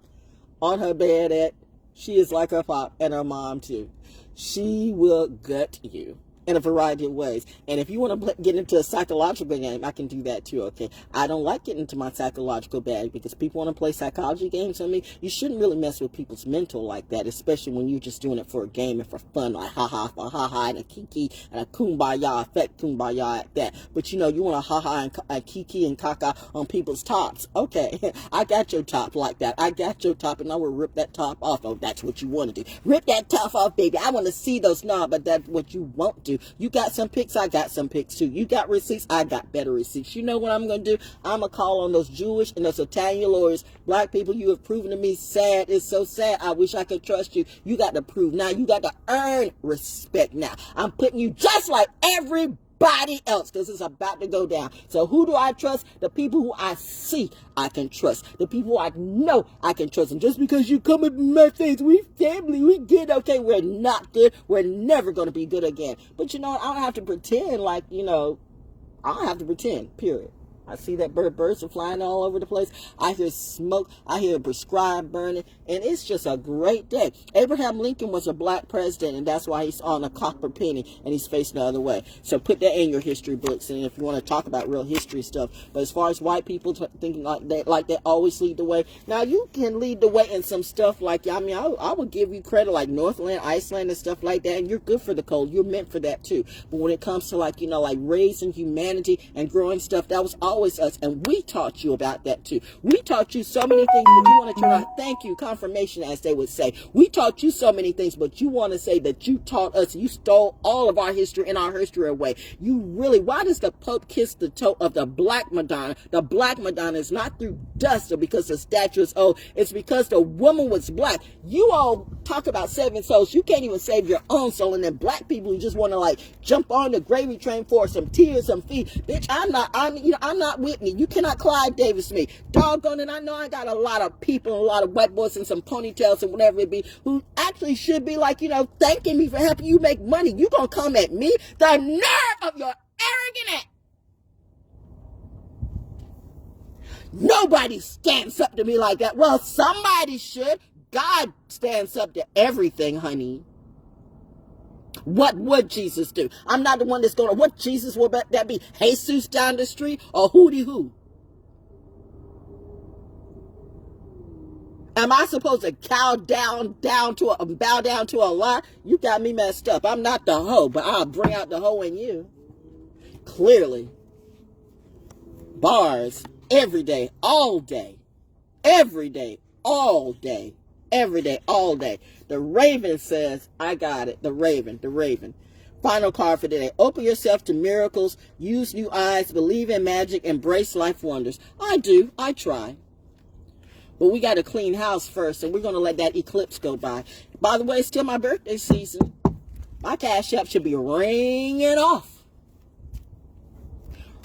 on her bed she is like her pop and her mom too. She will gut you in a variety of ways. And if you want to get into a psychological game, I can do that too, okay? I don't like getting into my psychological bag because people want to play psychology games on me. You shouldn't really mess with people's mental like that, especially when you're just doing it for a game and for fun, like ha-ha, and a kiki, and a kumbaya effect, kumbaya at that. But you want to ha-ha and kiki and kaka on people's tops. Okay, I got your top like that. I got your top, and I will rip that top off. Oh, that's what you want to do. Rip that top off, baby. I want to see those knobs, but that's what you won't do. You got some pics, I got some pics too. You got receipts, I got better receipts. You know what I'm going to do? I'm going to call on those Jewish and those Italian lawyers. Black people, you have proven to me sad. It's so sad. I wish I could trust you. You got to prove. Now you got to earn respect now. I'm putting you just like everybody else because it's about to go down. So who do I trust? The people who I see I can trust. The people who I know I can trust. And just because you come in my face, we family, we good, okay, we're not good. We're never going to be good again. But I don't have to pretend like, I don't have to pretend, period. I see that birds are flying all over the place. I hear smoke. I hear prescribed burning. And it's just a great day. Abraham Lincoln was a black president, and that's why he's on a copper penny and he's facing the other way. So put that in your history books. And if you want to talk about real history stuff. But as far as white people thinking like they always lead the way. Now, you can lead the way in some stuff like, I would give you credit like Northland, Iceland, and stuff like that. And you're good for the cold. You're meant for that too. But when it comes to like raising humanity and growing stuff, that was always us, and we taught you about that too. We taught you so many things, but you want to turn out, thank you, confirmation, as they would say. We taught you so many things, but you want to say that you taught us, you stole all of our history and our history away. Why does the Pope kiss the toe of the Black Madonna? The Black Madonna is not through dust or because the statue is old. It's because the woman was black. You all talk about saving souls. You can't even save your own soul, and then black people who just want to jump on the gravy train for some tears, some feet. Bitch, I'm not cannot with me. You cannot Clive Davis me. Doggone it, I know I got a lot of people, a lot of white boys and some ponytails and whatever it be, who actually should be like, thanking me for helping you make money. You gonna come at me? The nerve of your arrogant ass. Nobody stands up to me like that. Well, somebody should. God stands up to everything, honey. What would Jesus do? I'm not the one that's going to, what Jesus would that be? Jesus down the street or hootie who? Am I supposed to bow down to a lie? You got me messed up. I'm not the hoe, but I'll bring out the hoe in you. Clearly. Bars. Every day, all day. Every day, all day. Every day, all day. The Raven says, I got it. The Raven. Final card for today. Open yourself to miracles. Use new eyes. Believe in magic. Embrace life wonders. I do. I try. But we got to clean house first, and we're going to let that eclipse go by. By the way, it's still my birthday season. My Cash App should be ringing off.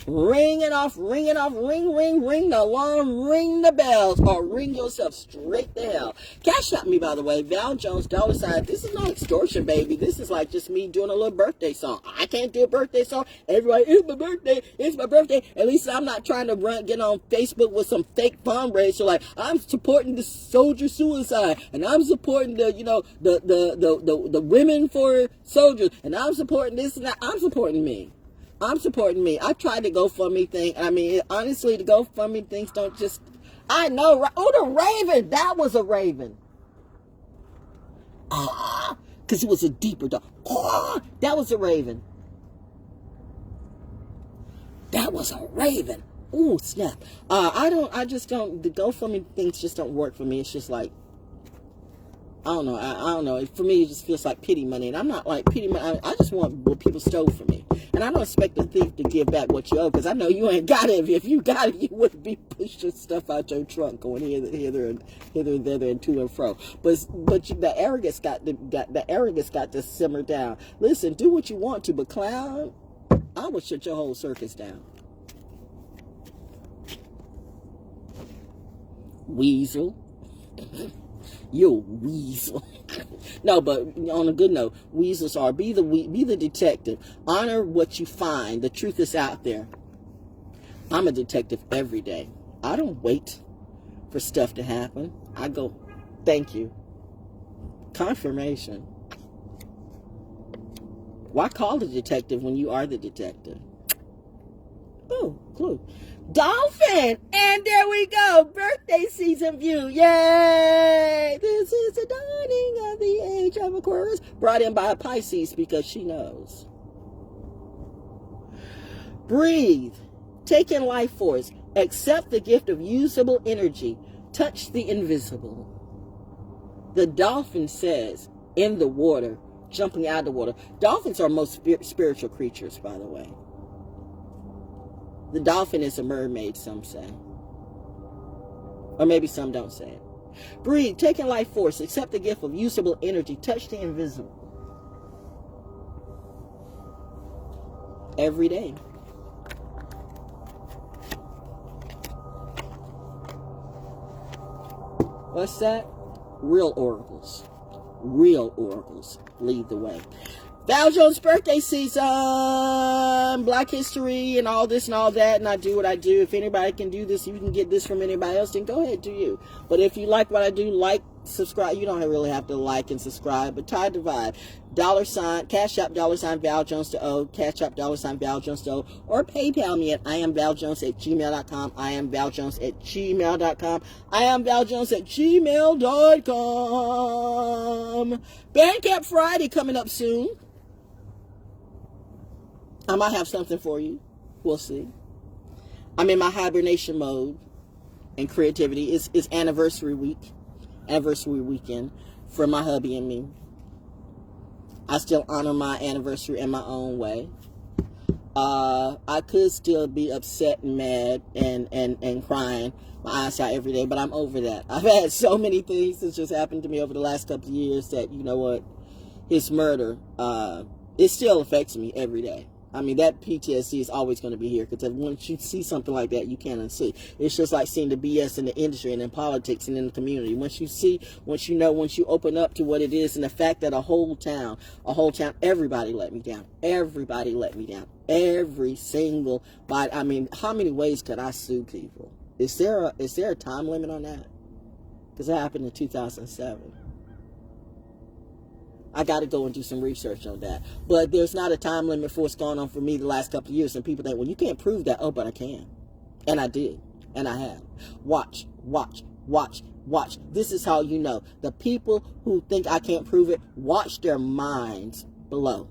Ring it off, ring it off, ring the alarm, ring the bells, or ring yourself straight to hell. Cashapp Me, by the way, ValJonesDaO $. This is not extortion, baby. This is like just me doing a little birthday song. I can't do a birthday song. Everybody, it's my birthday. At least I'm not trying to get on Facebook with some fake fundraiser like, I'm supporting the soldier suicide, and I'm supporting the women for soldiers, and I'm supporting this and that. I'm supporting me. I tried the GoFundMe thing. I mean, honestly, the GoFundMe things don't just... I know. Oh, the Raven. That was a Raven. Because it was a deeper dog. That was a Raven. That was a Raven. Ooh, snap. I just don't... The GoFundMe things just don't work for me. It's just like... I don't know. I don't know. For me, it just feels like pity money. And I'm not like pity money. I just want what people stole from me. And I don't expect a thief to give back what you owe, because I know you ain't got it. If you got it, you wouldn't be pushing stuff out your trunk, going hither and thither and to and fro. But the arrogance got to simmer down. Listen, do what you want to, but clown, I would shut your whole circus down. Weasel. You're a weasel. No, but on a good note, weasels are, be the detective. Honor what you find. The truth is out there. I'm a detective every day. I don't wait for stuff to happen. I go, thank you. Confirmation. Why call the detective when you are the detective? Oh, clue. Dolphin! And there we go. Birthday season view. Yay! This is the dawning of the age of Aquarius. Brought in by a Pisces because she knows. Breathe. Take in life force. Accept the gift of usable energy. Touch the invisible. The dolphin says, in the water, jumping out of the water. Dolphins are most spiritual creatures, by the way. The dolphin is a mermaid, some say. Or maybe some don't say it. Breathe, take in life force, accept the gift of usable energy, touch the invisible. Every day. What's that? Real oracles. Real oracles lead the way. Val Jones' birthday season, Black history and all this and all that, and I do what I do. If anybody can do this, you can get this from anybody else, then go ahead, do you. But if you like what I do, like, subscribe. You don't really have to like and subscribe, but tie the vibe. $, Cash App, $ValJonesDaO, Cash App, $ValJonesDaO, or PayPal me at iamvaljones@gmail.com, iamvaljones@gmail.com, iamvaljones@gmail.com. BANDCAMP Friday coming up soon. I might have something for you. We'll see. I'm in my hibernation mode and creativity. It's anniversary weekend for my hubby and me. I still honor my anniversary in my own way. I could still be upset and mad and crying my eyes out every day, but I'm over that. I've had so many things that's just happened to me over the last couple of years that, you know what, his murder, it still affects me every day. I mean, that PTSD is always going to be here, because once you see something like that, you can't unsee. It's just like seeing the BS in the industry and in politics and in the community. Once you open up to what it is, and the fact that a whole town, everybody let me down. Everybody let me down. Every single body. I mean, how many ways could I sue people? Is there a time limit on that? Because that happened in 2007. I got to go and do some research on that. But there's not a time limit for what's going on for me the last couple of years. And people think, well, you can't prove that. Oh, but I can. And I did. And I have. Watch. This is how you know. The people who think I can't prove it, watch their minds blow.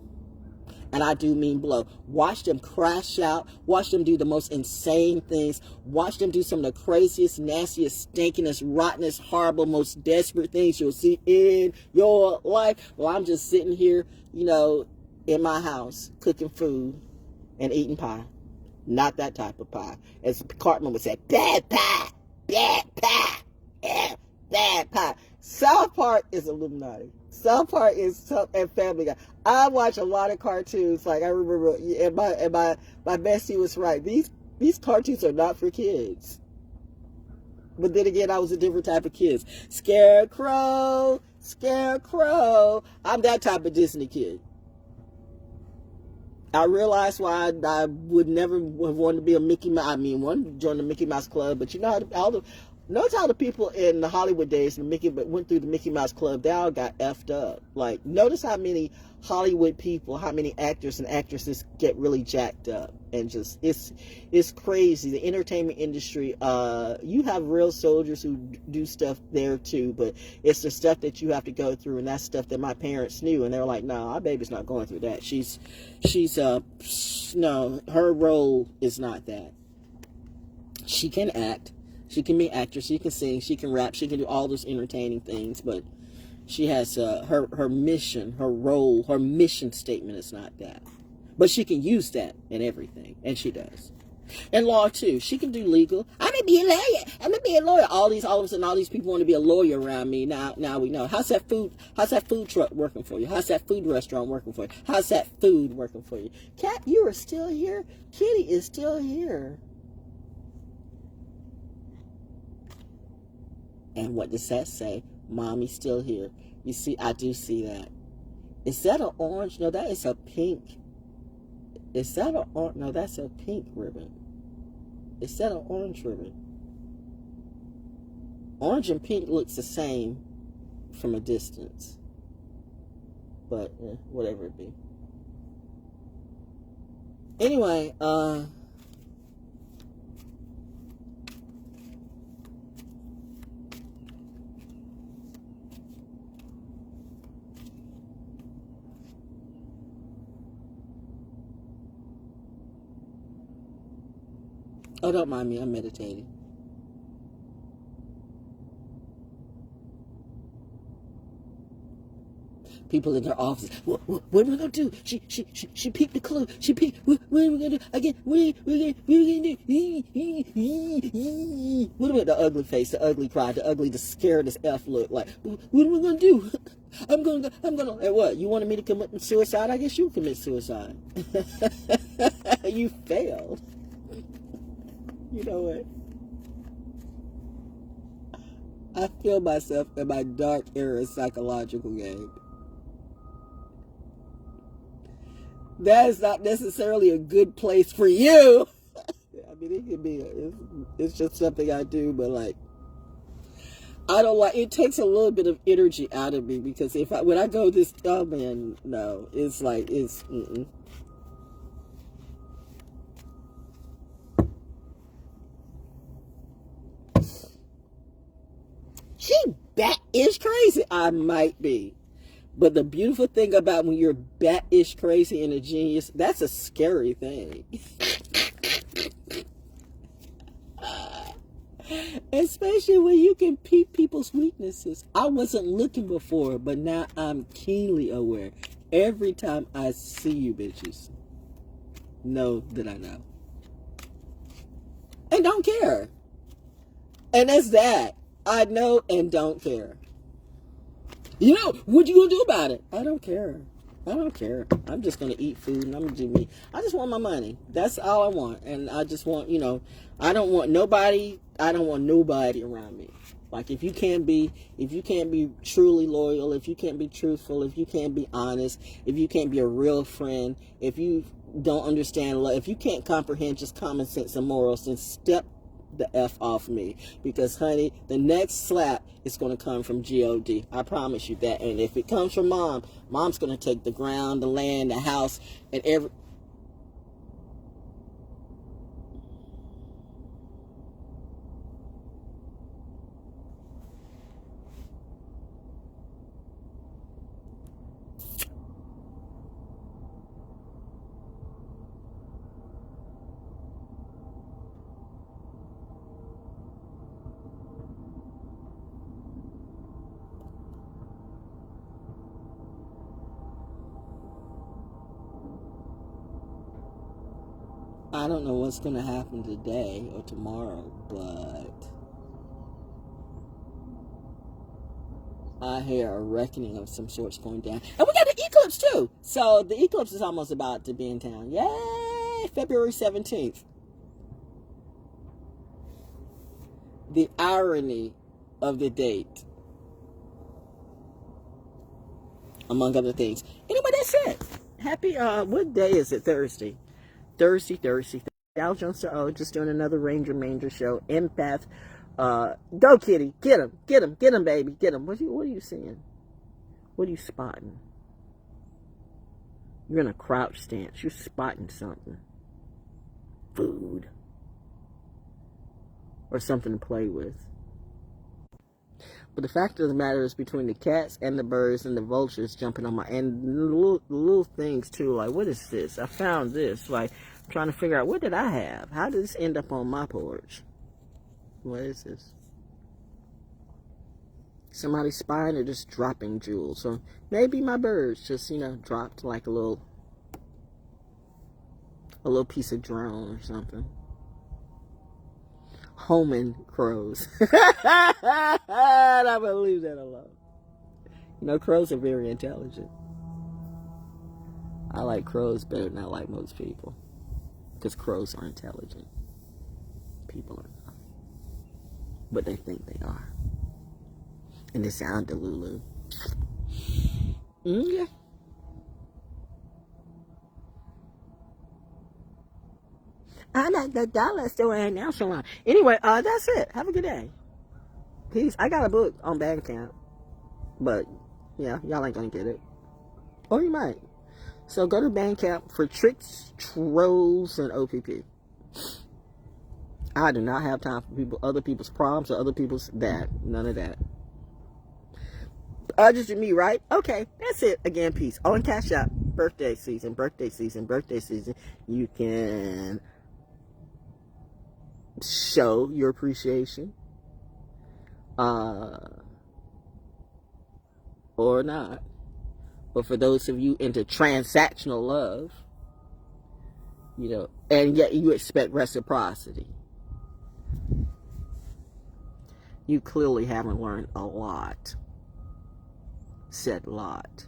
And I do mean blow. Watch them crash out. Watch them do the most insane things. Watch them do some of the craziest, nastiest, stinkingest, rottenest, horrible, most desperate things you'll see in your life. Well, I'm just sitting here, in my house, cooking food and eating pie. Not that type of pie. As Cartman would say, bad pie, bad pie, bad pie. South Park is Illuminati. South Park is and Family Guy. I watch a lot of cartoons. Like I remember, and my bestie was right. These cartoons are not for kids. But then again, I was a different type of kid. Scarecrow. I'm that type of Disney kid. I realized why I would never have wanted to be a Mickey Mouse. I mean, wanted to join the Mickey Mouse Club, but notice how the people in the Hollywood days went through the Mickey Mouse Club, they all got effed up. Like, notice how many Hollywood people, how many actors and actresses get really jacked up. And just, it's crazy. The entertainment industry, you have real soldiers who do stuff there too, but it's the stuff that you have to go through, and that's stuff that my parents knew, and they were like, no, our baby's not going through that. No, her role is not that. She can act. She can be an actress, she can sing, she can rap, she can do all those entertaining things, but she has her mission, her role, her mission statement is not that. But she can use that in everything, and she does. And law too, she can do legal. I'm gonna be a lawyer. All of a sudden, all these people want to be a lawyer around me. Now we know. How's that food truck working for you? How's that food restaurant working for you? How's that food working for you? Cat, you are still here. Kitty is still here. And what does that say? Mommy's still here. You see, I do see that. Is that an orange? No, that is a pink. Is that an orange? No, that's a pink ribbon. Is that an orange ribbon? Orange and pink looks the same from a distance. But, whatever it be. Anyway, oh, don't mind me, I'm meditating. People in their offices, what are we gonna do? She peeked the clue. She peeked. What are we gonna do again? What are we gonna do? What about the ugly face, the ugly cry, the scared as F look? Like, what are we gonna do? I'm gonna. And what? You wanted me to commit suicide? I guess you commit suicide. You failed. You know what? I feel myself in my dark era psychological game. That is not necessarily a good place for you. I mean, it can be. It's just something I do, but like, I don't like. It takes a little bit of energy out of me, because when I go this, oh man, no, it's like it's. She bat-ish crazy. I might be. But the beautiful thing about when you're bat-ish crazy and a genius, that's a scary thing. Especially when you can peep people's weaknesses. I wasn't looking before, but now I'm keenly aware. Every time I see you bitches, know that I know. And don't care. And that's that. I know and don't care. You know, what you gonna do about it? I don't care. I don't care. I'm just going to eat food and I'm going to do me. I just want my money. That's all I want. And I just want, I don't want nobody around me. Like, if you can't be truly loyal, if you can't be truthful, if you can't be honest, if you can't be a real friend, if you don't understand love, if you can't comprehend just common sense and morals, then step the F off me. Because, honey, the next slap is going to come from God. I promise you that. And if it comes from mom's going to take the ground, the land, the house, and every... I don't know what's going to happen today or tomorrow, but I hear a reckoning of some sorts going down. And we got the eclipse, too. So the eclipse is almost about to be in town. Yay! February 17th. The irony of the date, among other things. Anyway, that's it. Happy, what day is it? Thursday. Thursday. ValJonesDaO, just doing another Ranger Manger show. Empath. Go, kitty. Get him, baby. Get him. What are you seeing? What are you spotting? You're in a crouch stance. You're spotting something. Food. Or something to play with. But the fact of the matter is, between the cats and the birds and the vultures jumping on my... And the little things, too. Like, what is this? I found this. Like, I'm trying to figure out, what did I have? How did this end up on my porch? What is this? Somebody spying or just dropping jewels? So maybe my birds just, dropped like a little piece of drone or something. Homing crows. I will leave that alone. Crows are very intelligent. I like crows better than I like most people. Because crows are intelligent. People are not. But they think they are. And they sound delulu. Yeah. I'm at the dollar store and now so on. Anyway, that's it. Have a good day. Peace. I got a book on BANDCAMP. But, yeah, y'all ain't gonna get it. Or you might. So go to BANDCAMP for tricks, trolls, and OPP. I do not have time for other people's problems or other people's that. None of that. Just me, right? Okay, that's it. Again, peace. Oh, and Cashapp. Birthday season. You can show your appreciation. Or not. But for those of you into transactional love, and yet you expect reciprocity, you clearly haven't learned a lot. Said lot.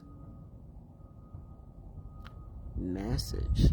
Message.